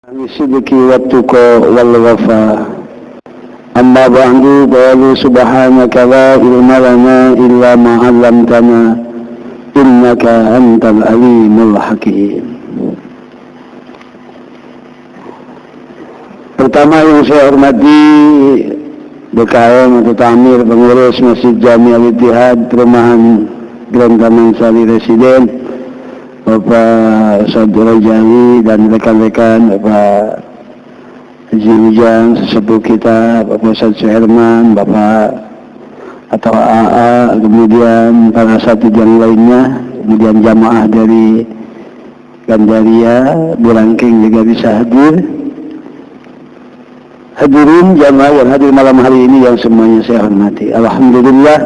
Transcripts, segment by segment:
بالصدق والتقى والوفاء أما بعد قالوا سبحانك لا علم لنا إلا ما علمتنا إنك أنت العليم الحكيم. Pertama yang saya hormati BKM atau Tamir pengurus Masjid Jami Al-Ittihad Perumahan Grand Taman Sari Residen, Bapak Saudara Jawi dan rekan-rekan, Bapak Haji Ujang, sesepuh kita, Bapak Ustaz Suherman, Bapak atau AA, kemudian para asatidz yang lainnya, kemudian jamaah dari Gandaria, Burangking juga bisa hadir. Hadirin jamaah yang hadir malam hari ini yang semuanya saya hormati. Alhamdulillah,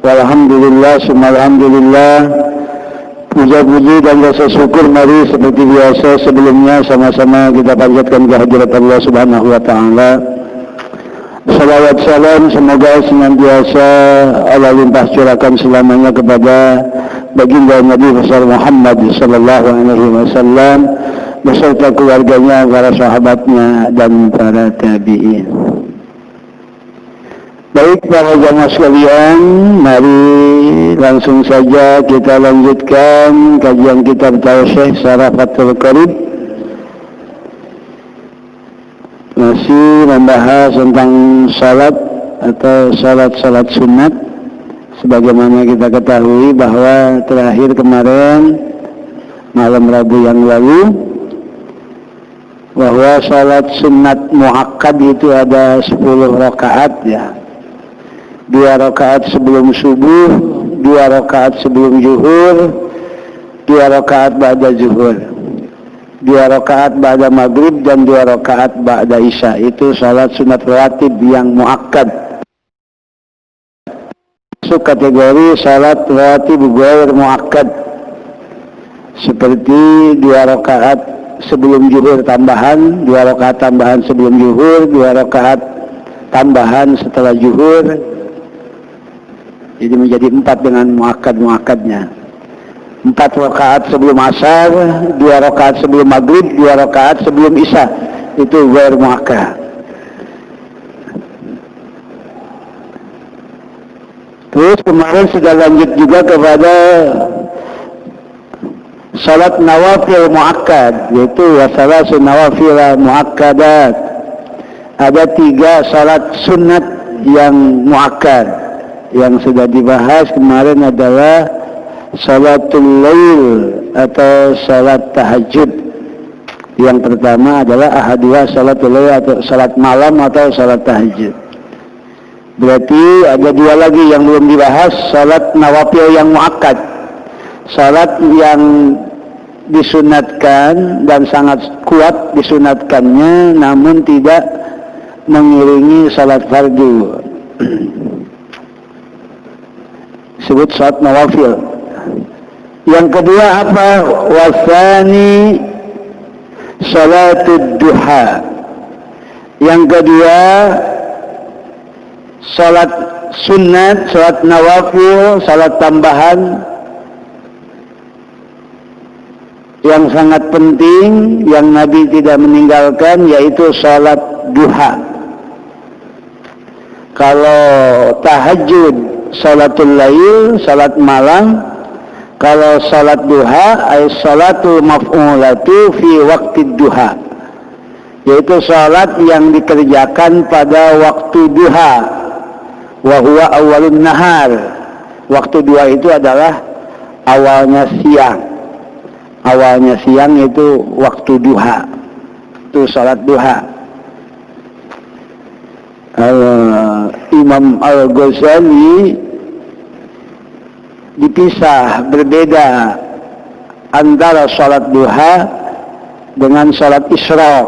walhamdulillah, summa alhamdulillah. Puja-puji dan rasa syukur mari seperti biasa sebelumnya sama-sama kita panjatkan kehadirat Allah Subhanahu wa taala. Salawat salam semoga senantiasa Allah limpah curahkan selamanya kepada baginda Nabi besar Muhammad sallallahu alaihi wasallam beserta keluarganya, para sahabatnya dan para tabi'in. Baik para jamaah sekalian, mari langsung saja kita lanjutkan kajian kitab Tauhid Syarah Fathul Qarib. Masih membahas tentang salat atau salat sunat. Sebagaimana kita ketahui bahwa terakhir kemarin malam Rabu yang lalu bahwa salat sunat muakkad itu ada 10 rakaat ya. 2 rakaat sebelum subuh, 2 rakaat sebelum zuhur, 2 rakaat ba'da zuhur, 2 rakaat ba'da maghrib dan 2 rakaat ba'da isya. Itu salat sunat rawatib yang muakkad. Masuk kategori salat rawatib ghair muakkad, seperti 2 rakaat sebelum zuhur tambahan, 2 rakaat tambahan sebelum zuhur, 2 rakaat tambahan setelah zuhur. Jadi menjadi 4 dengan muakkad-muakkadnya. 4 rakaat sebelum asar, 2 rakaat sebelum maghrib, 2 rakaat sebelum isya. Itu ghair muakkad. Terus kemarin sudah lanjut juga kepada salat nawafil muakkad, yaitu wasalasun nawafil muakkadat. Ada 3 salat sunat yang muakkad. Yang sudah dibahas kemarin adalah salatul lail atau salat tahajud. Yang pertama adalah ahadiyah salatul lail atau salat malam atau salat tahajud. Berarti ada 2 lagi yang belum dibahas, salat nawafil yang muakkad. Salat yang disunatkan dan sangat kuat disunatkannya namun tidak mengiringi salat fardu. Sebut salat nawafil. Yang kedua apa? Wasani salatud duha. Yang kedua salat sunat, salat nawafil, salat tambahan yang sangat penting yang Nabi tidak meninggalkan, yaitu salat duha. Kalau tahajud salatul lail, salat malam. Kalau salat duha ay salatul maf'ulatu fi waqti duha, yaitu salat yang dikerjakan pada waktu duha. Wa huwa awalun nahar. Waktu duha itu adalah awalnya siang. Awalnya siang itu waktu duha. Itu salat duha. Imam Al-Ghazali dipisah, berbeda antara salat duha dengan salat isyraq.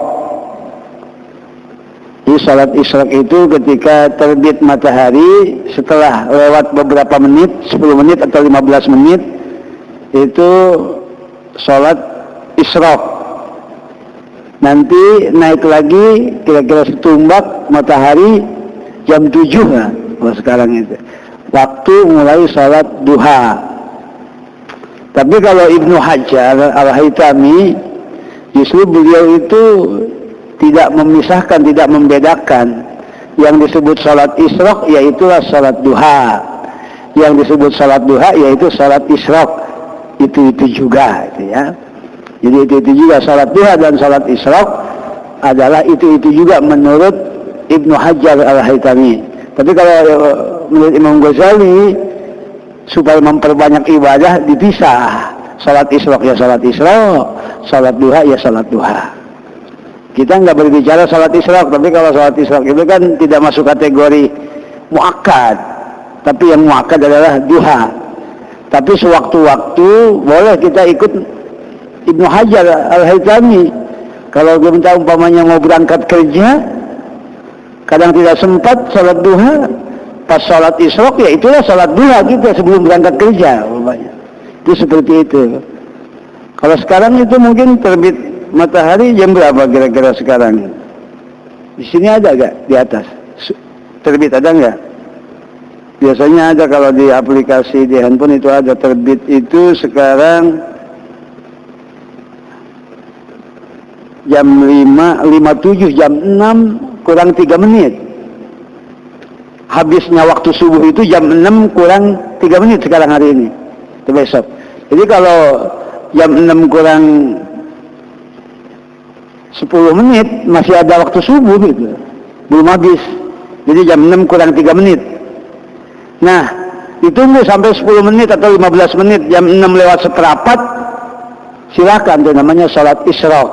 Di salat isyraq itu ketika terbit matahari, setelah lewat beberapa menit, 10 menit atau 15 menit, itu salat isyraq. Nanti naik lagi kira-kira setumbak matahari jam 7 lah. Sekarang itu waktu mulai salat duha. Tapi kalau Ibnu Hajar Al-Haytami Justru beliau itu tidak memisahkan, tidak membedakan. Yang disebut salat isyraq yaitulah salat duha. Yang disebut salat duha yaitu salat isyraq. Itu juga gitu ya. Jadi itu juga salat duha dan salat isyraq adalah itu juga menurut Ibnu Hajar Al-Haytami. Tapi kalau menurut Imam Ghazali supaya memperbanyak ibadah dipisah. Salat isyraq ya salat isyraq, salat duha ya salat duha. Kita nggak berbicara salat isyraq, tapi kalau salat isyraq itu kan tidak masuk kategori muakkad, tapi yang muakkad adalah duha. Tapi sewaktu-waktu boleh kita ikut Ibnu Hajar Al-Haytami. Kalau kita umpamanya mau berangkat kerja, kadang tidak sempat salat duha, pas salat isyraq ya itulah salat duha kita sebelum berangkat kerja umpamanya. Itu seperti itu. Kalau sekarang itu mungkin terbit matahari jam berapa kira-kira sekarang? Di sini ada gak di atas? Terbit ada nggak? Biasanya ada kalau di aplikasi di handphone itu ada terbit itu sekarang jam 5.57, jam 6 kurang 3 menit. Habisnya waktu subuh itu jam 6 kurang 3 menit sekarang hari ini. Itu besok. Jadi kalau jam 6 kurang 10 menit masih ada waktu subuh gitu, belum habis. Jadi jam 6 kurang 3 menit. Nah, ditunggu sampai 10 menit atau 15 menit, jam 6 lewat seperempat, silakan, itu namanya salat isyraq.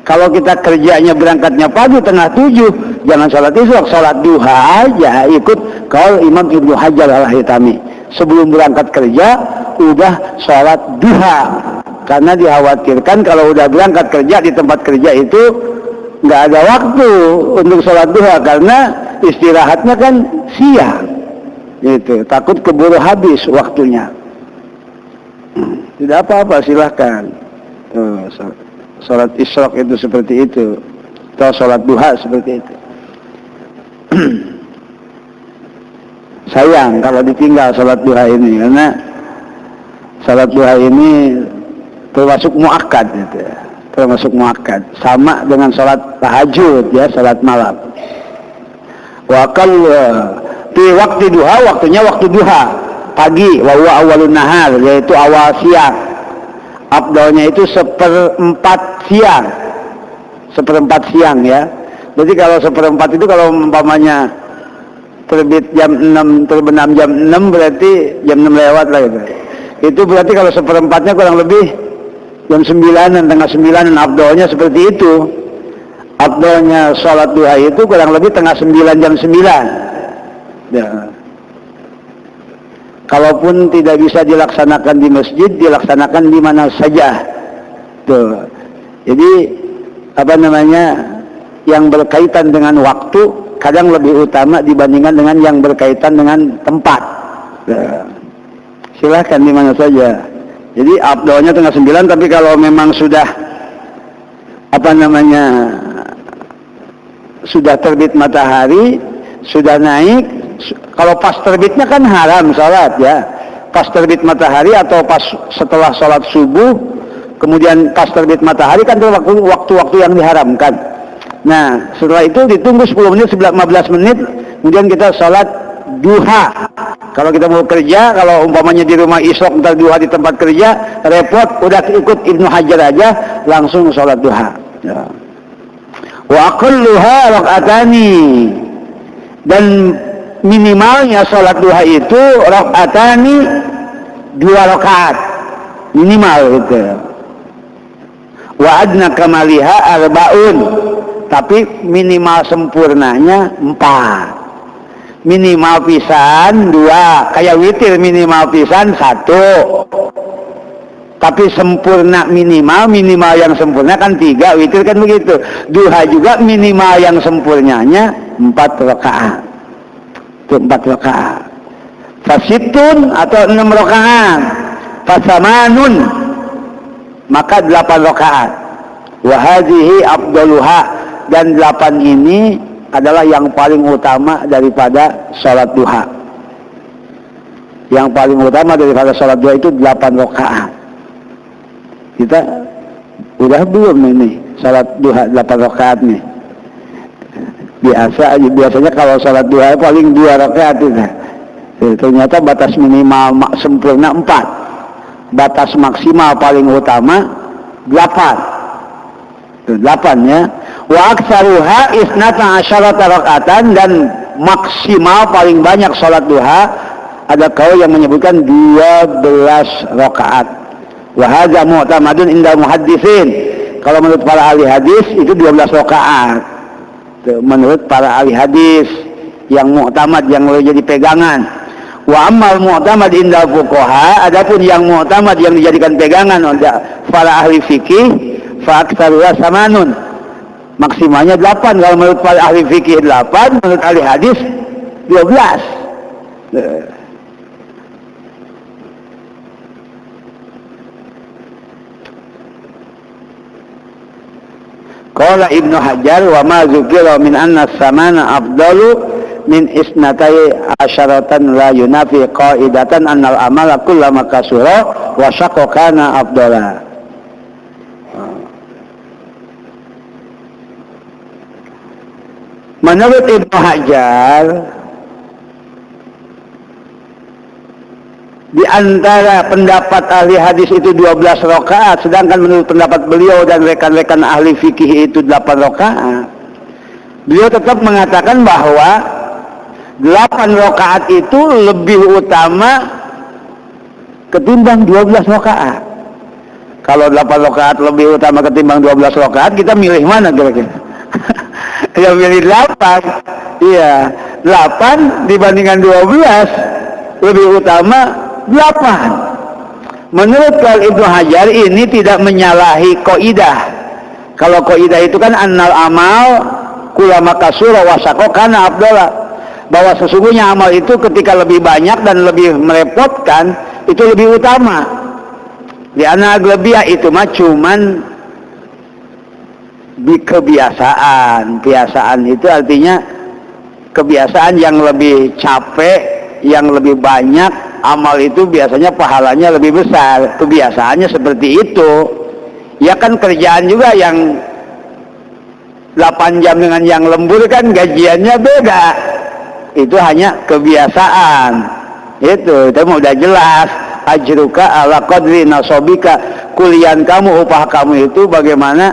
Kalau kita kerjanya berangkatnya pagi tengah 7, jangan salat isyraq, salat duha aja, ikut qaul Imam Ibnu Hajar Al-Haytami. Sebelum berangkat kerja, udah salat duha. Karena dikhawatirkan kalau udah berangkat kerja di tempat kerja itu nggak ada waktu untuk sholat duha karena istirahatnya kan siang, gitu. Takut keburu habis waktunya. Tidak apa-apa, silahkan. Sholat isyraq itu seperti itu, atau sholat duha seperti itu. Sayang kalau ditinggal sholat duha ini, karena sholat duha ini termasuk muakkad gitu ya. Termasuk muakkad, sama dengan salat tahajud ya, salat malam. Wa di waktu duha, waktunya waktu duha pagi, wa huwa awalun nahar, yaitu awal siang. Afdalnya itu seperempat siang ya. Jadi kalau seperempat itu kalau umpamanya terbit jam 6, terbenam jam 6 berarti jam 6 lewat lah gitu. Itu berarti kalau seperempatnya kurang lebih jam 9, tengah 9, afdolnya seperti itu. Afdolnya sholat duha itu kurang lebih tengah 9, jam 9 ya. Kalaupun tidak bisa dilaksanakan di masjid, dilaksanakan di mana saja tuh. Jadi yang berkaitan dengan waktu kadang lebih utama dibandingkan dengan yang berkaitan dengan tempat ya. Silahkan di mana saja. Jadi afdolnya tengah 9, tapi kalau memang sudah sudah terbit matahari, sudah naik, kalau pas terbitnya kan haram salat ya. Pas terbit matahari atau pas setelah salat subuh, kemudian pas terbit matahari kan itu waktu-waktu yang diharamkan. Nah, setelah itu ditunggu 10 menit, 15 menit, kemudian kita salat duha. Kalau kita mau kerja, kalau umpamanya di rumah isyraq ntar duha di tempat kerja, repot, udah ikut Ibnu Hajar aja, langsung sholat duha ya. Wa aqalluha rak'atani, dan minimalnya sholat duha itu rak'atani, 2 rakaat minimal gitu. Wa adna kamaliha arba'un, tapi minimal sempurnanya 4. Minimal pisan 2, kayak witir minimal pisan 1. Tapi sempurna minimal yang sempurna kan 3, witir kan begitu. Duha juga minimal yang sempurnanya 4 rakaat. Itu 4 rakaat. Fasitun atau 6 rakaat. Fasamanun, maka 8 rakaat. Wa hadhihi afdaluha, dan 8 ini adalah yang paling utama daripada sholat duha. Yang paling utama daripada sholat duha itu 8 rakaat. Kita Udah belum ini salat duha 8 rakaat nih? Biasanya kalau salat duha paling 2 rakaat itu. Ternyata batas minimal sempurna 4. Batas maksimal paling utama 8. 8 ya. Wa aktsaruha 12 rakaatan, dan maksimal paling banyak salat duha ada kaul yang menyebutkan 12 rakaat. Wa hadza mu'tamadun indal muhaddisin. Kalau menurut para ahli hadis itu 12 rakaat. Menurut para ahli hadis yang mu'tamad, yang jadi pegangan. Wa ammal mu'tamad indal fuqaha, adapun yang mu'tamad yang dijadikan pegangan oleh para ahli fikih, fa aktsaruha samanun. Maksimalnya 8 kalau menurut para ahli fikih 8, menurut ahli hadis 12. Qala Ibnu Hajar wa ma dzukira min anna samana afdalu min isnatai asyaratan la yunafi qaidatan annal amala kullama kasura wa syaqqa kana afdala. Menurut Ibnu Hajar, di antara pendapat ahli hadis itu 12 rakaat, sedangkan menurut pendapat beliau dan rekan-rekan ahli fikih itu 8 rakaat. Beliau tetap mengatakan bahwa 8 rakaat itu lebih utama ketimbang 12 rakaat. Kalau 8 rakaat lebih utama ketimbang 12 rakaat, kita milih mana kira-kira? Ya milih 8. Iya, 8 dibandingkan 12 lebih utama 8. Menurut kaul Ibnu Hajar ini tidak menyalahi kaidah. Kalau kaidah itu kan annal amal kullama kasura wa syaqqa kana afdala, bahwa sesungguhnya amal itu ketika lebih banyak dan lebih merepotkan itu lebih utama. Di ana aglabiyah itu mah cuman di kebiasaan. Kebiasaan itu artinya kebiasaan yang lebih capek, yang lebih banyak, amal itu biasanya pahalanya lebih besar. Kebiasaannya seperti itu. Ya kan kerjaan juga yang 8 jam dengan yang lembur kan gajiannya beda. Itu hanya kebiasaan. Itu udah jelas. Ajruka ala qadri nasobika. Kulian kamu, upah kamu itu bagaimana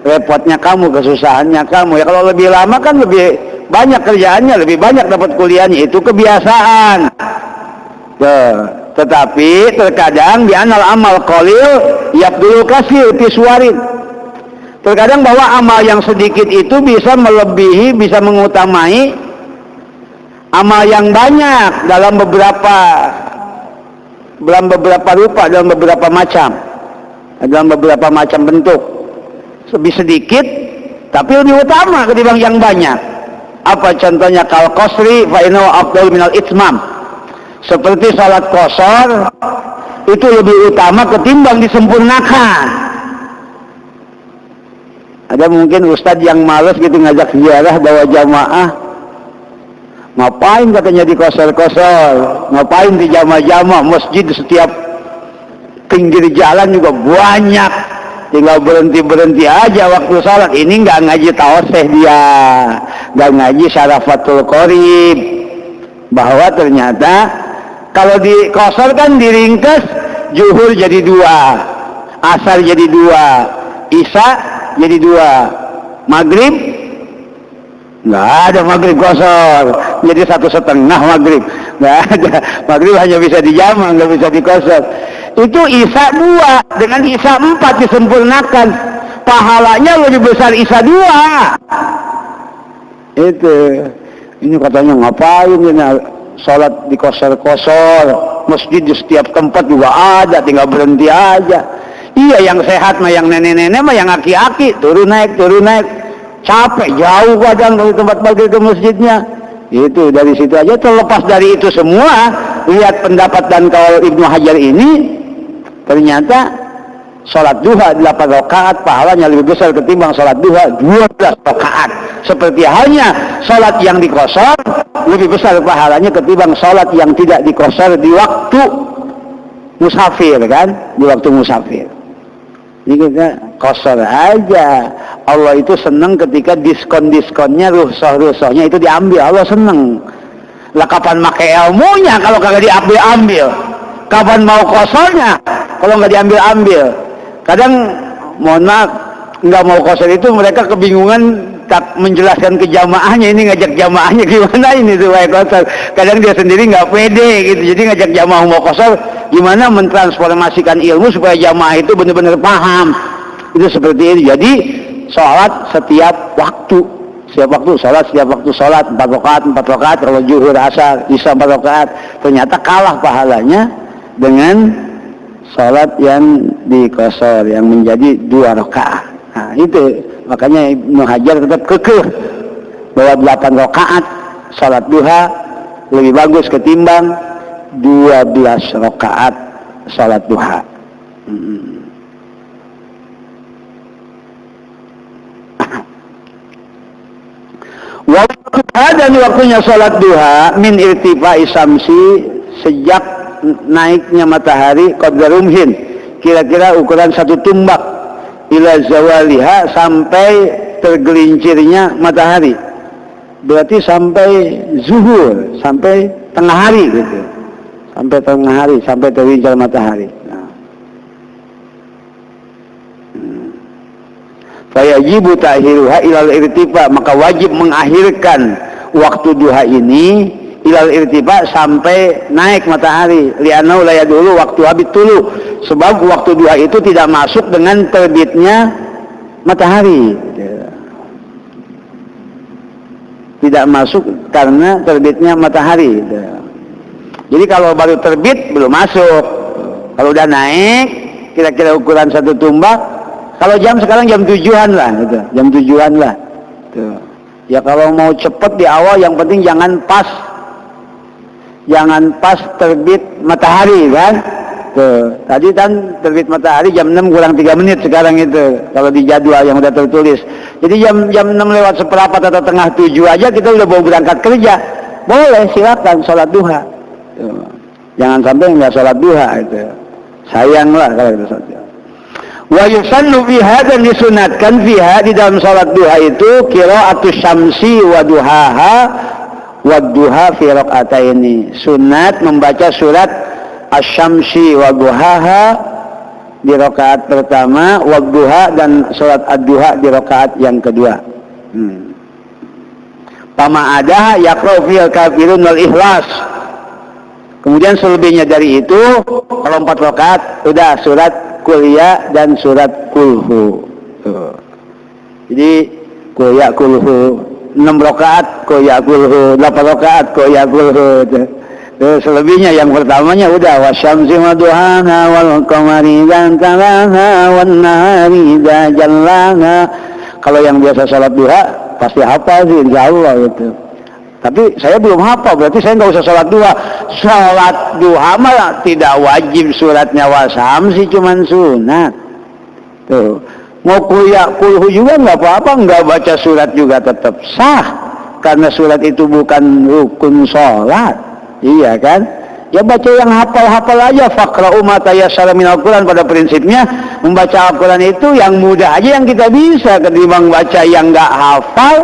repotnya kamu, kesusahannya kamu. Ya kalau lebih lama kan lebih banyak kerjaannya, lebih banyak dapat kuliahnya. Itu kebiasaan. Tetapi terkadang di anal amal qalil yabdul kasir tiswarin. Terkadang bahwa amal yang sedikit itu bisa melebihi, bisa mengutamai amal yang banyak dalam beberapa rupa, dalam beberapa macam bentuk. Lebih sedikit tapi lebih utama ketimbang yang banyak. Apa contohnya? Kal qasri fa innahu afdal minal itmam. Seperti salat qasar itu lebih utama ketimbang disempurnakan. Ada mungkin ustadz yang malas gitu ngajak ziarah bawa jamaah. Ngapain katanya di qasar-qasar? Ngapain di jamaah-jamaah? Masjid setiap pinggir jalan juga banyak. Tinggal berhenti-berhenti aja waktu salat. Ini nggak ngaji tawasih dia, nggak ngaji syarafatul qorib. Bahwa ternyata kalau di qasar kan diringkas, zuhur jadi 2, asar jadi 2, isya jadi 2, maghrib nggak ada maghrib qasar, jadi 1,5 maghrib, nggak ada. Maghrib hanya bisa dijamak, nggak bisa di qasar. Itu isya 2 dengan isya 4 disempurnakan, pahalanya lebih besar isya 2. Itu ini katanya ngapain ini salat di qasar-qasar, masjid di setiap tempat juga ada, tinggal berhenti aja. Iya, yang sehat mah, yang nenek-nenek mah, yang aki-aki turun naik, capek jauh kadang dari tempat balik ke masjidnya. Itu dari situ aja. Terlepas dari itu semua, lihat pendapat dan kaul Ibnu Hajar ini, ternyata salat duha 8 rakaat pahalanya lebih besar ketimbang salat duha 12 rakaat. Seperti halnya salat yang di qasar lebih besar pahalanya ketimbang salat yang tidak di qasar di waktu musafir kan, di waktu musafir. Jadi kita qasar aja. Allah itu senang ketika diskon-diskonnya, rusuh-rusuhnya itu diambil. Allah senang. Lah kapan pakai ilmunya kalau kagak diambil-ambil? Kapan mau qasarnya kalau nggak diambil-ambil? Kadang mohon maaf, nggak mau qasar itu mereka kebingungan tak menjelaskan ke jamaahnya, ini ngajak jamaahnya gimana ini supaya qasar. Kadang dia sendiri nggak pede gitu, jadi ngajak jamaah mau qasar, gimana mentransformasikan ilmu supaya jamaah itu benar-benar paham. Itu seperti itu. Jadi sholat setiap waktu, sholat setiap waktu sholat 4 rakaat, kalau zuhur, asar, isya 4 rakaat. Ternyata kalah pahalanya dengan sholat yang diqasar yang menjadi 2 rakaat. Nah itu makanya Ibnu Hajar tetap kekeh bahwa 8 rakaat sholat duha lebih bagus ketimbang 12 rakaat sholat duha. Dan waktunya sholat duha min irtifai samsi, sejak naiknya matahari, qadra rumhin, kira-kira ukuran 1 tumbak, ila zawaliha, sampai tergelincirnya matahari, berarti sampai zuhur, sampai tengah hari gitu, sampai tengah hari, sampai tergelincir matahari. Fayajibu ta'khiruha ilal irtifa, maka wajib mengakhirkan waktu duha ini ilal irtifa, sampai naik matahari. Li'annahu la yadulu waktu habit tulu, sebab waktu duha itu tidak masuk dengan terbitnya matahari, tidak masuk karena terbitnya matahari. Jadi kalau baru terbit belum masuk, kalau udah naik kira-kira ukuran 1 tumbak. Kalau jam sekarang jam 7-an lah gitu. Jam 7-an lah tuh. Ya kalau mau cepet di awal, yang penting jangan pas terbit matahari kan tuh. Tadi kan terbit matahari jam 6 kurang 3 menit sekarang itu, kalau di jadwal yang udah tertulis. Jadi jam 6 lewat seperempat atau tengah 7 aja kita udah mau berangkat kerja, boleh, silakan sholat duha tuh. Jangan sampai nggak sholat duha itu, sayang lah kalau kita sholat duha. Wa yusallu fiha, dan disunatkan fiha, di dalam salat duha itu, qira'atus syamsi wa duhaha wa duha fi raqataini, sunat membaca surat asy-syamsi wa duhaha di rakaat pertama, wa duha, dan surat ad-duha di rakaat yang kedua. Pama ada yaqra fil kafirun wal ikhlas. Kemudian selebihnya dari itu, kalau 4 rakaat udah surat Qul-ya dan surat Qul-hu. Jadi Qul-ya Qul-hu 6 rakaat, Qul-ya Qul-hu 8 rakaat, Qul-ya Qul-hu. Selebihnya yang pertamanya udah wasyamsi wa duhaha wal qamari idza talaha wan nahari idza jallaha. Kalau yang biasa salat duha pasti hafal sih insyaallah gitu. Tapi saya belum hafal, berarti saya nggak usah sholat duha. Sholat duha malah tidak wajib suratnya wasamsi, cuman sunat. Tuh, mau qul-ya qul-hu juga nggak apa-apa, nggak baca surat juga tetap sah, karena surat itu bukan rukun sholat, iya kan? Ya baca yang hafal-hafal aja. Faqra'u ma tayassara minal Qur'an, pada prinsipnya membaca Al-Quran itu yang mudah aja yang kita bisa, ketimbang baca yang nggak hafal,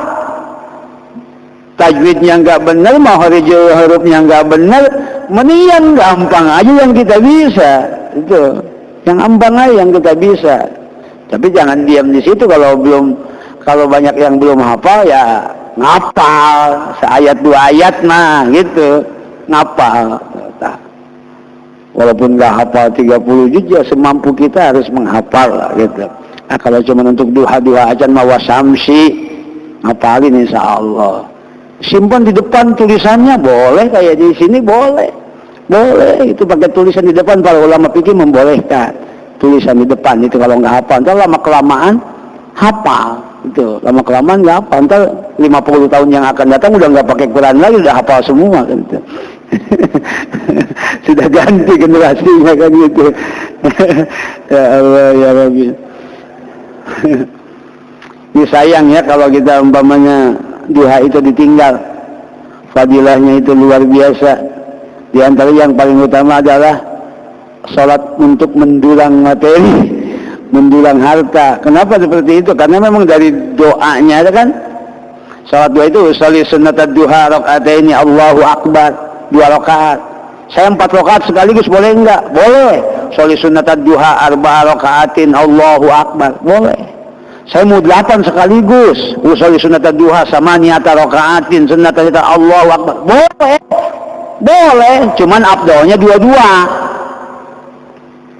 tajwidnya nggak benar, makharijul hurufnya nggak benar, mendingan gampang aja yang kita bisa. Itu yang gampang aja yang kita bisa. Tapi jangan diam di situ. Kalau banyak yang belum hafal, ya ngapal seayat 2 ayat mah gitu, ngapal. Nah, walaupun nggak hafal 30 juz, ya semampu kita harus menghafal gitu. Nah, kalau cuma untuk duha ajan ma wasamsi, ngapalin insyaallah. Simpan di depan tulisannya, boleh, kayak di sini boleh itu pakai tulisan di depan. Para ulama fikih membolehkan tulisan di depan itu kalau nggak hafal. Ntar lama kelamaan hafal itu, lama kelamaan nggak hafal, ntar 50 tahun yang akan datang udah nggak pakai Quran lagi, udah hafal semua kan gitu. Sudah ganti generasinya kan gitu. Ya Allah ya Rabbi. Ini sayang ya kalau kita umpamanya duha itu ditinggal, fadilahnya itu luar biasa. Di antara yang paling utama adalah salat untuk mendulang materi, mendulang harta. Kenapa seperti itu? Karena memang dari doanya kan, salat duha itu sholli sunnatad duha rakaataini Allahu akbar, 2 rakaat. Saya 4 rakaat sekaligus boleh enggak? Boleh. Sholli sunnatad duha 4 rakaatin Allahu akbar, boleh. Saya mau 8 sekaligus. Sholli sunnatad duha sama niata rakaatin sunnatad Allahu akbar, boleh. Boleh, cuman afdalnya dua-dua.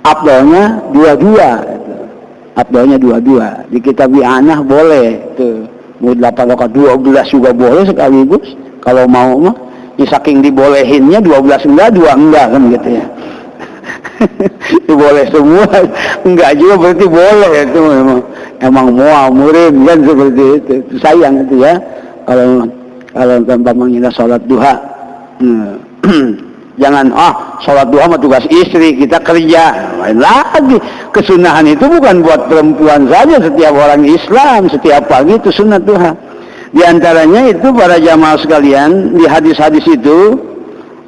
Afdalnya dua-dua. Di kitab I'anah boleh tuh. Mau 8 rakaat 12 juga boleh sekaligus. Kalau mau mah, ya saking dibolehinnya 12 enggak, 2 enggak kan gitu ya. Itu boleh semua. Enggak juga berarti boleh itu emang mau murid kan seperti itu. Itu sayang itu ya. Kalau tanpa mengira salat duha. Jangan sholat duha mah tugas istri, kita kerja. Lain lagi, kesunahan itu bukan buat perempuan saja, setiap orang Islam setiap pagi itu sunat duha. Di antaranya itu para jamaah sekalian, di hadis-hadis itu,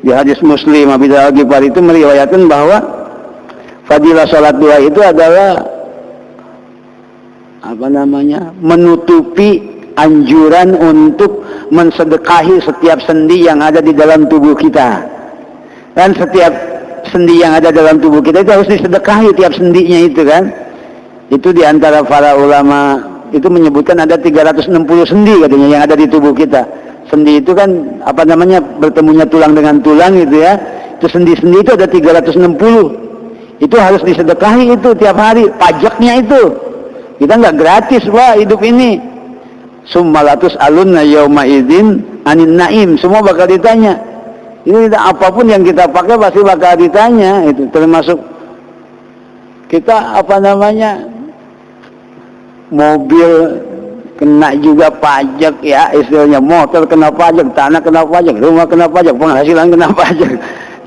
di hadis Muslim Abi Al-Ghifari itu meriwayatkan bahwa fadilah sholat duha itu adalah menutupi anjuran untuk mensedekahi setiap sendi yang ada di dalam tubuh kita. Dan setiap sendi yang ada dalam tubuh kita itu harus disedekahi, tiap sendinya itu kan. Itu diantara para ulama itu menyebutkan ada 360 sendi katanya yang ada di tubuh kita. Sendi itu kan bertemunya tulang dengan tulang gitu ya. Itu sendi-sendi itu ada 360. Itu harus disedekahi itu tiap hari. Pajaknya itu. Kita nggak gratis hidup ini. Summalatus alunna yauma idzin anin naim. Semua bakal ditanya. Ini apapun yang kita pakai pasti bakal ditanya. Itu termasuk kita mobil kena juga pajak ya, istilahnya motor kena pajak, tanah kena pajak, rumah kena pajak, penghasilan kena pajak.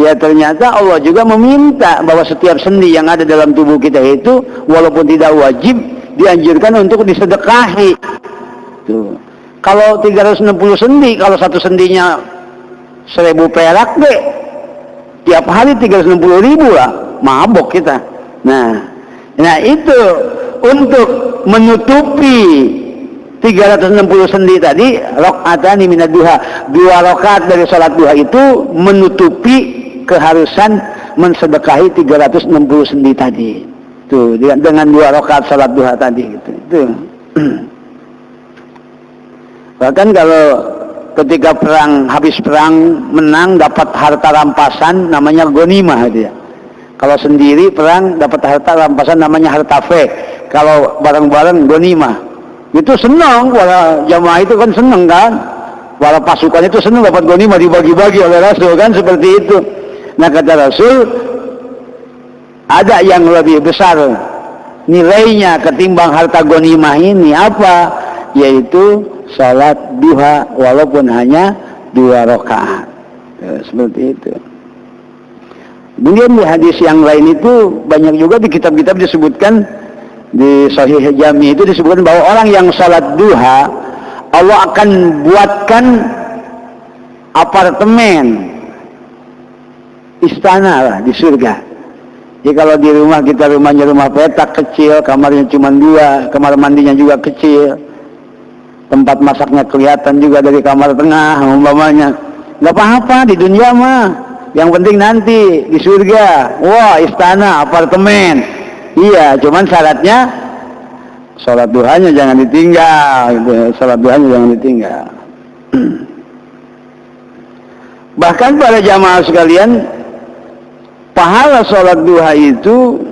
Ya ternyata Allah juga meminta bahwa setiap sendi yang ada dalam tubuh kita itu walaupun tidak wajib dianjurkan untuk disedekahi. Tuh. Kalau 360 sendi, kalau satu sendinya 1.000 perak deh, tiap hari 360.000 lah, mabok kita. Nah itu untuk menutupi 360 sendi tadi, rakaatani minad duha, 2 rakaat dari salat duha itu menutupi keharusan mensedekahi 360 sendi tadi. Tuh, dengan 2 rakaat salat duha tadi gitu. Itu. Bahkan kalau ketika habis perang menang dapat harta rampasan namanya ghanimah gitu ya. Kalau sendiri perang dapat harta rampasan namanya harta fe. Kalau bareng-bareng ghanimah. Itu senang, para jamaah itu kan senang kan. Para pasukan itu senang dapat ghanimah dibagi-bagi oleh Rasul kan seperti itu. Nah kata Rasul, ada yang lebih besar nilainya ketimbang harta ghanimah ini apa? Yaitu salat duha walaupun hanya 2 rakaat. Seperti itu. Kemudian di hadis yang lain itu banyak juga di kitab-kitab disebutkan, di Sahih Jami itu disebutkan bahwa orang yang salat duha Allah akan buatkan apartemen istana lah di surga. Jadi kalau di rumah kita rumahnya rumah petak kecil, kamarnya cuma 2, kamar mandinya juga kecil, tempat masaknya kelihatan juga dari kamar tengah umpamanya, nggak apa-apa di dunia mah, yang penting nanti di surga wah istana apartemen. Iya, cuman syaratnya sholat duhanya jangan ditinggal gitu. Sholat duhanya jangan ditinggal. Bahkan para jamaah sekalian, pahala sholat duha itu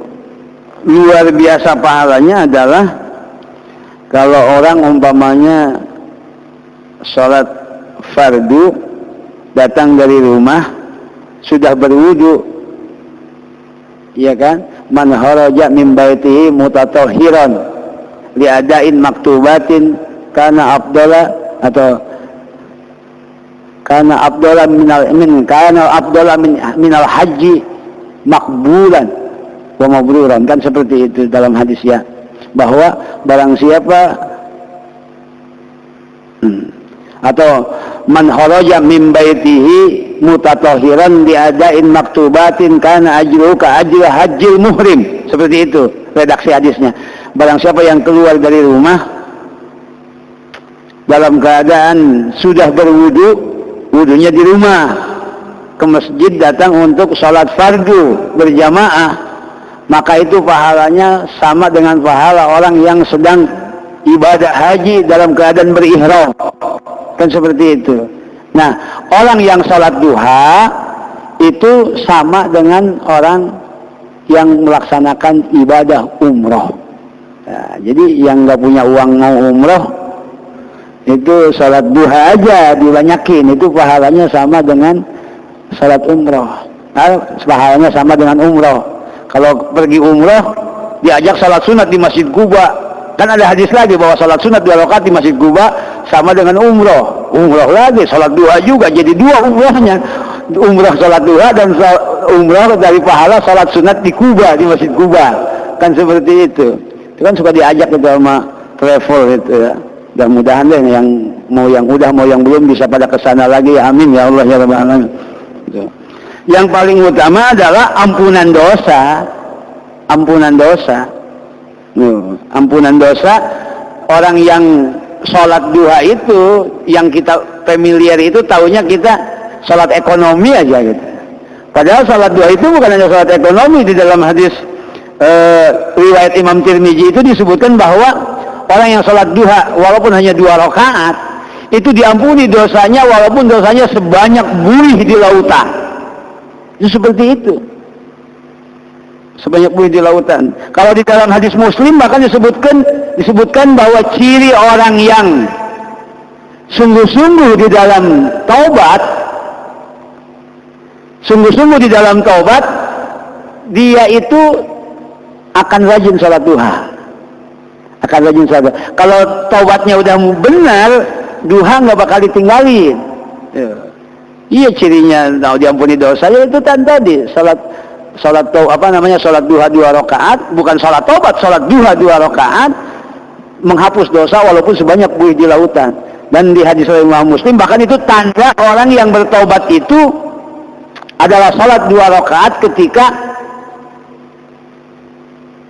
luar biasa pahalanya adalah kalau orang umpamanya sholat fardu datang dari rumah sudah berwudu, ya kan? Man kharaja min baitihi mutatahhiran liadain maktubatin kana afdala atau kana afdala minal haji makbulan wa mabruran, kan seperti itu dalam hadis ya, bahwa barang siapa atau man kharaja min baitihi mutatahiran biadain maktubatin kana ajruhu ka ajri hajjil muhrim. Seperti itu redaksi hadisnya. Barang siapa yang keluar dari rumah dalam keadaan sudah berwudu, wudunya di rumah, ke masjid datang untuk sholat fardu berjamaah, maka itu pahalanya sama dengan pahala orang yang sedang ibadah haji dalam keadaan berihram. Kan seperti itu. Nah, orang yang sholat duha itu sama dengan orang yang melaksanakan ibadah umroh. Nah, jadi yang nggak punya uang mau umroh itu sholat duha aja dibanyakin, itu pahalanya sama dengan sholat umroh. Nah, pahalanya sama dengan umroh. Kalau pergi umroh diajak sholat sunat di Masjid Quba, kan ada hadis lagi bahwa sholat sunat 2 rakaat di Masjid Quba sama dengan umroh. Umroh lagi, sholat duha juga, jadi 2 umrohnya. Umroh sholat duha dan umroh dari pahala sholat sunat di Quba, di Masjid Quba. Kan seperti itu. Itu kan suka diajak itu sama travel itu ya. Mudah-mudahan deh yang udah mau yang belum bisa pada kesana lagi. Amin ya Allah ya Rabbal Alamin. Yang paling utama adalah ampunan dosa. Ampunan dosa. Ampunan dosa. Orang yang sholat duha itu, yang kita familiar itu taunya kita sholat ekonomi aja gitu. Padahal sholat duha itu bukan hanya sholat ekonomi. Di dalam hadis riwayat Imam Tirmizi itu disebutkan bahwa orang yang sholat duha walaupun hanya 2 rakaat itu diampuni dosanya walaupun dosanya sebanyak buih di lautan. Itu seperti itu, sebanyak buih di lautan. Kalau di dalam hadis Muslim bahkan disebutkan bahwa ciri orang yang sungguh-sungguh di dalam taubat, dia itu akan rajin sholat duha. Kalau taubatnya udah benar, duha nggak bakal ditinggalin. Iya cirinya diampuni dosa ya itu tadi sholat duha 2 rakaat, bukan sholat taubat, sholat duha 2 rakaat menghapus dosa walaupun sebanyak buih di lautan. Dan di hadis Imam Muslim bahkan itu tanda orang yang bertaubat itu adalah sholat 2 rakaat ketika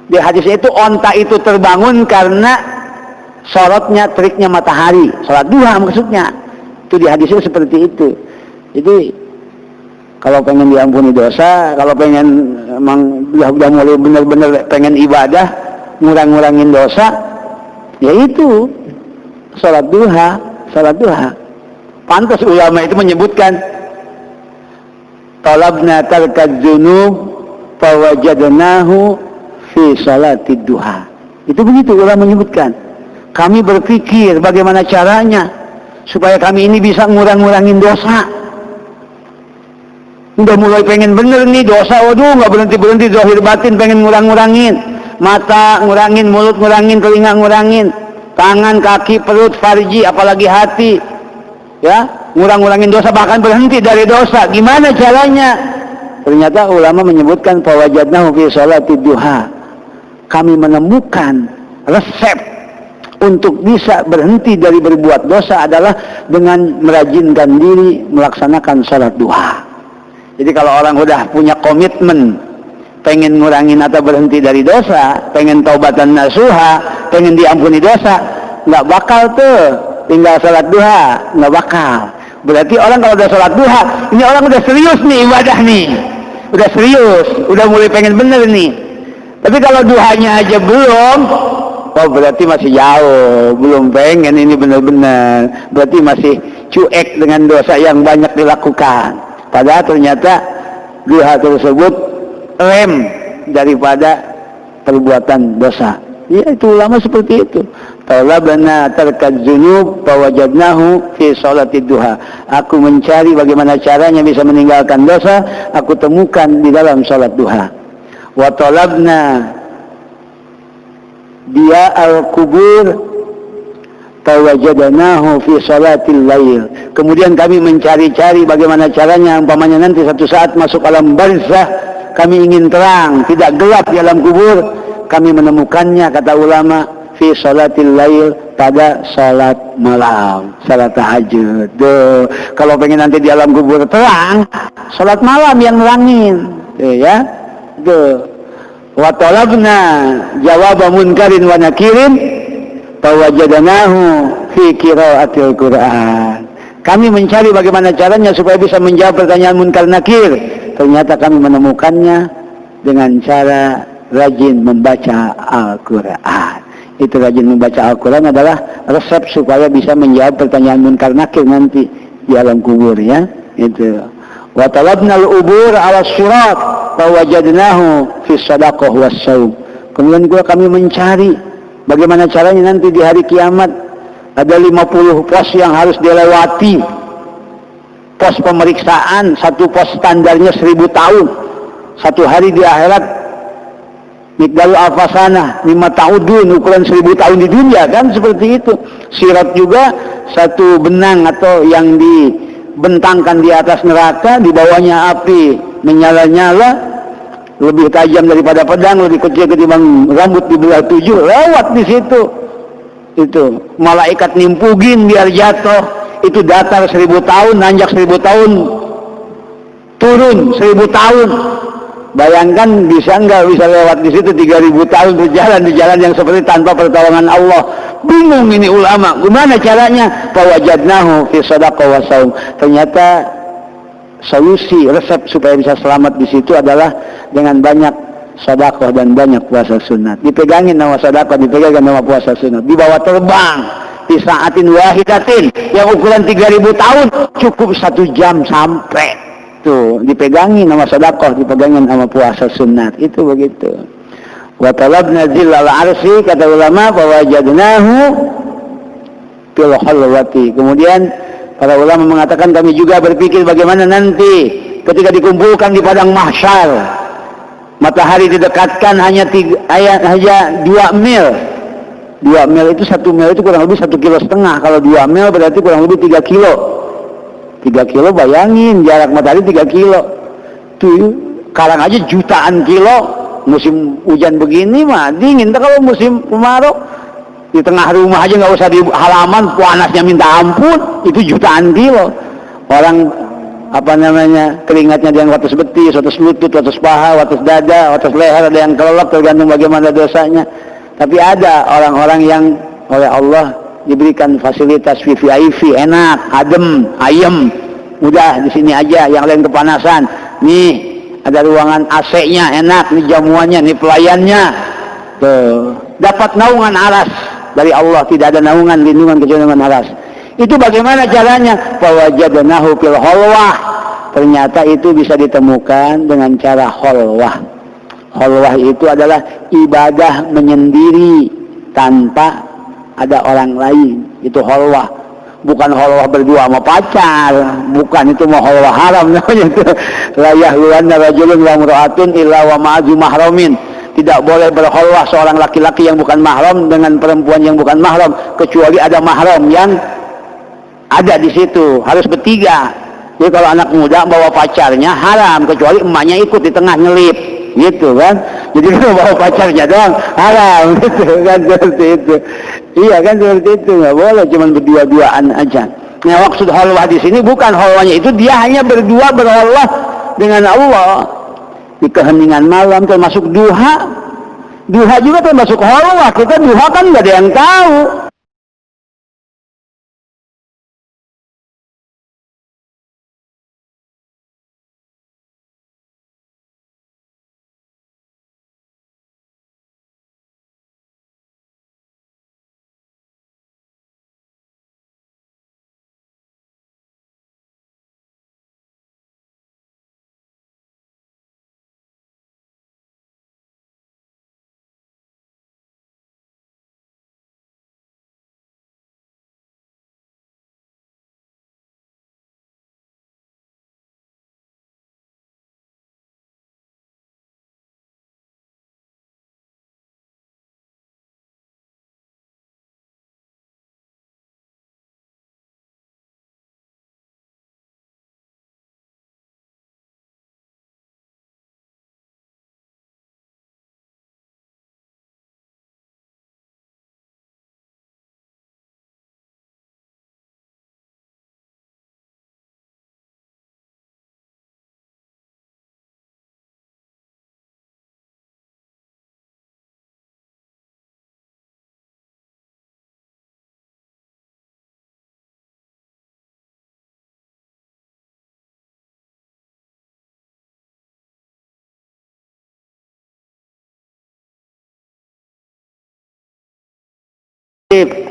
di hadisnya itu onta itu terbangun karena sorotnya teriknya matahari, sholat duha maksudnya. Itu di hadisnya seperti itu. Jadi kalau pengen diampuni dosa, kalau pengen emang udah mulai benar-benar pengen ibadah, ngurang-ngurangin dosa, ya itu sholat duha. Pantas ulama itu menyebutkan talabna tarkad dzunub fawajadnahu fi salatid duha. Itu begitu ulama menyebutkan. Kami berpikir bagaimana caranya supaya kami ini bisa ngurang-ngurangin dosa. Udah mulai pengen bener nih dosa, waduh nggak berhenti zahir batin pengen ngurang-ngurangin. Mata ngurangin, mulut ngurangin, telinga ngurangin, tangan, kaki, perut, farji, apalagi hati. Ya, ngurang-ngurangin dosa, bahkan berhenti dari dosa. Gimana caranya? Ternyata ulama menyebutkan fawajadnahu fi salatid duha. Kami menemukan resep untuk bisa berhenti dari berbuat dosa adalah dengan merajinkan diri melaksanakan salat duha. Jadi kalau orang udah punya komitmen pengen ngurangin atau berhenti dari dosa, pengen taubatan nasuha, pengen diampuni dosa, nggak bakal tuh tinggal salat duha, nggak bakal. Berarti orang kalau udah salat duha, ini orang udah serius nih ibadah nih, udah serius, udah mulai pengen bener nih. Tapi kalau duhanya aja belum, oh berarti masih jauh, belum pengen ini benar-benar. Berarti masih cuek dengan dosa yang banyak dilakukan. Padahal ternyata duha tersebut rem daripada perbuatan dosa. Ya itu ulama seperti itu. Talabana tarkad dzunub fawajadnahu fi salatid duha. Aku mencari bagaimana caranya bisa meninggalkan dosa, aku temukan di dalam salat duha. Wa talabna dia al-kubur fawajadnahu fi salatil lail. Kemudian kami mencari-cari bagaimana caranya umpamanya nanti satu saat masuk alam barzah, kami ingin terang, tidak gelap di alam kubur, kami menemukannya kata ulama fi salatil lail pada sholat malam, sholat tahajud. Duh, kalau pengen nanti di alam kubur terang, sholat malam yang nerangin, ya. Duh. Wa talabna jawab munkarin wa nakirin, fawajadnahu fi qiraatil Qur'an. Kami mencari bagaimana caranya supaya bisa menjawab pertanyaan munkar nakir. Ternyata kami menemukannya dengan cara rajin membaca Al-Quran. Itu rajin membaca Al-Quran adalah resep supaya bisa menjawab pertanyaan munkar nakir nanti di alam kubur, ya. Itu. Wa talabna al-ubur ala surat fa wajadnahu fi shadaqah was shaum. Kemudian juga kami mencari bagaimana caranya nanti di hari kiamat ada 50 pos yang harus dilewati. Pos pemeriksaan, satu pos standarnya 1000 tahun. Satu hari di akhirat Mikdalu alfasana 5 ta'udun, ukuran 1000 tahun di dunia, kan seperti itu. Sirat juga satu benang atau yang dibentangkan di atas neraka, di bawahnya api menyala-nyala, lebih tajam daripada pedang, lebih kecil ketimbang rambut dibelah 7, lewat di situ. Itu malaikat nimpugin biar jatuh. Itu datar 1000 tahun, nanjak 1000 tahun, turun 1000 tahun. Bayangkan bisa lewat di situ 3000 tahun berjalan di jalan yang seperti tanpa pertolongan Allah. Bingung ini ulama, gimana caranya? Fawajadnahu fi shadaqah wa shaum. Ternyata solusi resep supaya bisa selamat di situ adalah dengan banyak sedekah dan banyak puasa sunat. Dipegangin nama sedekah, dipegangin nama puasa sunat. Dibawa terbang di saatin wahidatin yang ukuran 3000 tahun cukup 1 jam sampai. Tuh, dipegangin nama sedekah, dipegangin nama puasa sunat. Itu begitu. Wa talabna zillal arsy, kata ulama, bahwa jadnahu fil khalwati. Kemudian para ulama mengatakan kami juga berpikir bagaimana nanti ketika dikumpulkan di padang mahsyar. Matahari didekatkan hanya 2 mil. 2 mil itu 1 mil itu kurang lebih 1,5 kilo. Kalau 2 mil berarti kurang lebih 3 kilo. 3 kilo, bayangin jarak matahari 3 kilo. Tuh, sekarang aja jutaan kilo. Musim hujan begini mah dingin. Kalau musim kemarau di tengah rumah aja nggak usah di halaman, panasnya minta ampun. Itu jutaan kilo. Orang keringatnya ada yang wates betis, wates lutut, wates paha, wates dada, wates leher, ada yang kelelep, tergantung bagaimana dosanya. Tapi ada orang-orang yang oleh Allah diberikan fasilitas VIP, enak, adem, ayem, udah di sini aja, yang lain kepanasan. Nih ada ruangan AC-nya enak, nih jamuannya, nih pelayannya. Tuh, dapat naungan aras dari Allah, tidak ada naungan lindungan kecuali naungan aras. Itu bagaimana caranya? Fawajadnahu fil khalwah. Ternyata itu bisa ditemukan dengan cara khalwah. Khalwah itu adalah ibadah menyendiri tanpa ada orang lain. Itu khalwah. Bukan khalwah berdua sama pacar, bukan, itu mau khalwah haram namanya itu. La yahluwanna rajulun wa imra'atun illa wa ma'azu mahramin. Tidak boleh berkhalwah seorang laki-laki yang bukan mahram dengan perempuan yang bukan mahram, kecuali ada mahram yang ada di situ, harus bertiga. Jadi kalau anak muda bawa pacarnya haram, kecuali emaknya ikut di tengah nyelip, gitu kan. Jadi kalau bawa pacarnya doang haram, gitu kan, seperti itu. Iya kan, seperti itu, nggak boleh cuman berdua-duaan aja. Nah, maksud khalwah di sini bukan khalwahnya itu dia hanya berdua berkhalwah dengan Allah di keheningan malam, termasuk duha. Duha juga termasuk khalwah. Kita duha kan nggak ada yang tahu.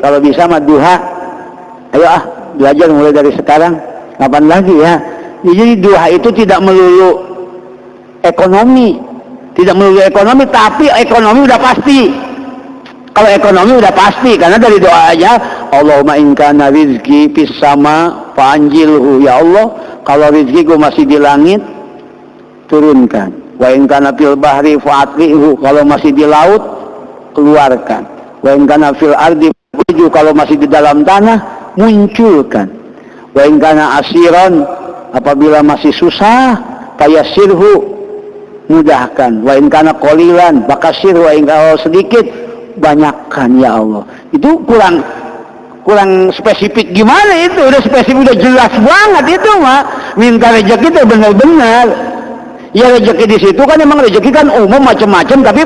kalau bisa mah duha. Ayo belajar mulai dari sekarang. Kapan lagi ya? Jadi duha itu tidak melulu ekonomi, tapi ekonomi udah pasti. Kalau ekonomi udah pasti, karena dari doanya Allahumma in kana rizqi fis sama fa'anjilhu, ya Allah, kalau rizkiku masih di langit turunkan. Wa in kana fil bahri fa'atlihu, kalau masih di laut keluarkan. Wa in kana fil ardi fa'uju, kalau masih di dalam tanah munculkan. Wa in kana asiran, apabila masih susah fayassirhu, mudahkan. Wa in kana qalilan fakasirhu, wa in kana sedikit banyakkan ya Allah. Itu kurang spesifik gimana itu? Udah spesifik, udah jelas banget itu mah. Minta rezeki itu benar-benar. Ya rezeki di situ kan emang rezeki kan umum macam-macam, tapi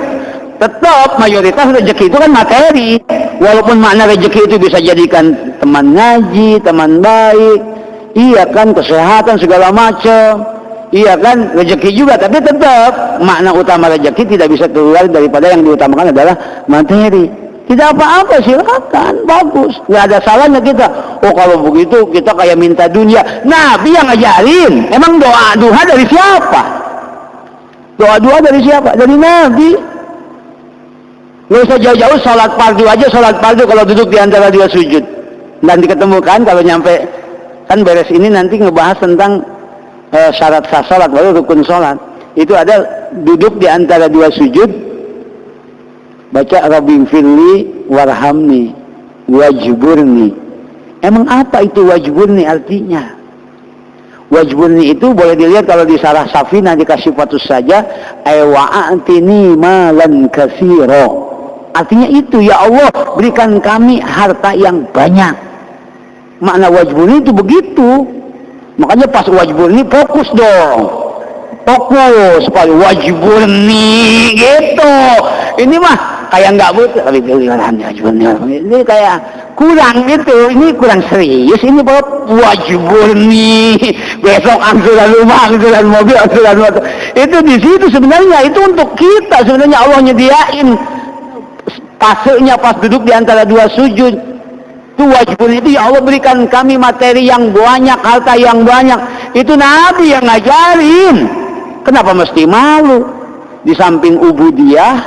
tetap mayoritas rezeki itu kan materi. Walaupun makna rezeki itu bisa jadikan teman ngaji, teman baik, iya kan, kesehatan segala macam. Iya kan, rezeki juga, tapi tetap makna utama rezeki tidak bisa keluar daripada yang diutamakan adalah materi. Tidak apa-apa, silakan, bagus, nggak ada salahnya kita. Oh kalau begitu kita kayak minta dunia. Nabi yang ngajarin. Emang doa dari siapa? Doa dari siapa? Dari Nabi. Nggak usah jauh-jauh, sholat fardu aja, sholat fardu kalau duduk di antara dua sujud. Dan diketemukan kalau nyampe, kan beres ini nanti ngebahas tentang syarat sah salat, baru rukun salat. Itu ada duduk di antara dua sujud, baca Rabbighfirli warhamni wajburni. Emang apa itu wajburni artinya? Wajburni itu boleh dilihat kalau di Sarah Safina dikasih patus saja, wa'atini malan katsira. Artinya itu, ya Allah berikan kami harta yang banyak. Makna wajburni itu begitu. Makanya pas wajburni fokus dong, fokus pada wajburni gitu. Ini mah kayak nggak butuh, tapi ini kayak kurang gitu, ini kurang serius. Ini bahwa wajburni, besok angsuran rumah, angsuran mobil, angsuran motor. Itu di situ sebenarnya, itu untuk kita sebenarnya. Allah nyediain pasenya pas duduk di antara dua sujud. Itu wajibun itu, ya Allah berikan kami materi yang banyak, harta yang banyak. Itu Nabi yang ngajarin. Kenapa mesti malu? Di samping ubudiyah,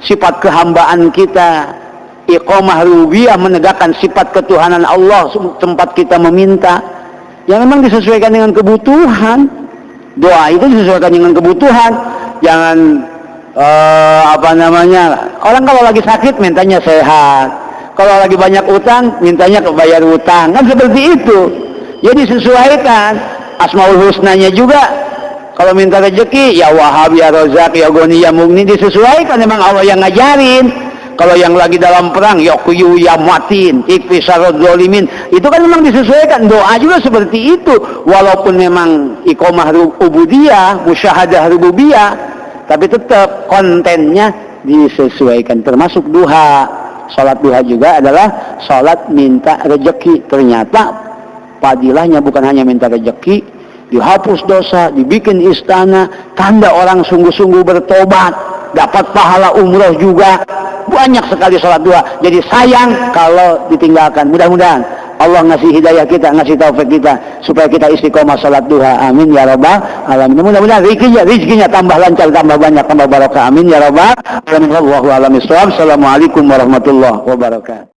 sifat kehambaan kita, iqamah rububiyah, menegakkan sifat ketuhanan Allah, tempat kita meminta yang memang disesuaikan dengan kebutuhan. Doa itu disesuaikan dengan kebutuhan. Jangan orang kalau lagi sakit mintanya sehat, kalau lagi banyak utang mintanya kebayar utang, kan seperti itu. Jadi disesuaikan. Asmaul husnanya juga, kalau minta rezeki ya Wahhab, ya Razak, ya Ghani, ya Mughni, disesuaikan. Memang Allah yang ngajarin. Kalau yang lagi dalam perang, ya Quyu, ya Matin, ikfisarud zalimin, itu kan memang disesuaikan. Doa juga seperti itu. Walaupun memang iqamah ubudiyah, musyahadah rububiyah, tapi tetap kontennya disesuaikan. Termasuk duha. Salat duha juga adalah salat minta rezeki. Ternyata padilahnya bukan hanya minta rezeki, dihapus dosa, dibikin istana, tanda orang sungguh-sungguh bertobat, dapat pahala umroh juga. Banyak sekali salat duha. Jadi sayang kalau ditinggalkan. Mudah-mudahan Allah ngasih hidayah kita, ngasih taufik kita supaya kita istiqomah salat duha. Amin ya rabbal alamin. Mudah-mudahan rezekinya tambah lancar, tambah banyak, tambah barokah. Amin ya rabbal alamin. Wallahu a'lam bishawab. Assalamualaikum warahmatullahi wabarakatuh.